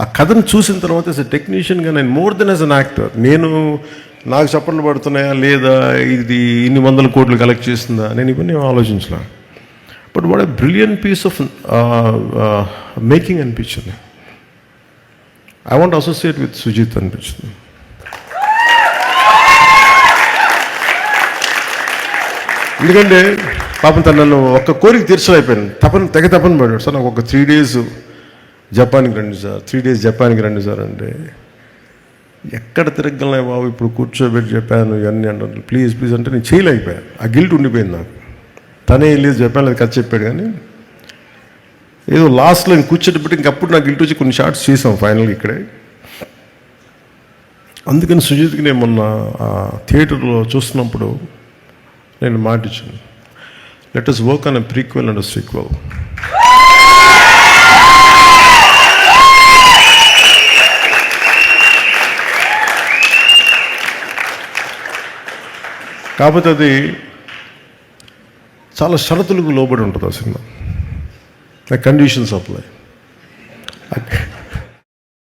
ఆ కథను చూసిన తర్వాత యాజ్ ఎ టెక్నీషియన్గా నేను more than as an actor, నేను నాకు చప్పట్లు పడుతున్నాయా లేదా, ఇది ఇన్ని వందల కోట్లు కలెక్ట్ చేస్తుందా, నేను ఇవన్నీ ఆలోచించలే. But what a brilliant piece of making అనిపించింది. I want associate with Sujith అనిపించింది. ఎందుకంటే పాపం తను నన్ను ఒక్క కోరిక తీర్చలేకపోయాను, తెగ తపన పడ్డాడు. సార్ నాకు ఒక 3 days జపాన్కి రండి సార్, 3 days జపాన్కి రండి సార్ అంటే, ఎక్కడ తిరగలే బాబు, ఇప్పుడు కూర్చోబెట్టి చెప్పాను ఇవన్నీ అంటారు, ప్లీజ్ ప్లీజ్ అంటే నేను చేయలేకపోయాను. ఆ గిల్ట్ ఉండిపోయింది నాకు. తనే వెళ్ళి జపాన్లో కథ చెప్పాడు, కానీ ఏదో లాస్ట్లో నేను కూర్చోబెట్టి ఇంకప్పుడు నాకు గిల్ట్ వచ్చి కొన్ని షార్ట్స్ చేసాం ఫైనల్గా ఇక్కడే. అందుకని సుజిత్కి నేను మొన్న థియేటర్లో చూస్తున్నప్పుడు నేను మాట ఇచ్చాను, let us work on a prequel and sequel. కాకపోతే అది చాలా షరతులకు లోబడి ఉంటుంది ఆ సినిమా, కండిషన్స్ అప్లై.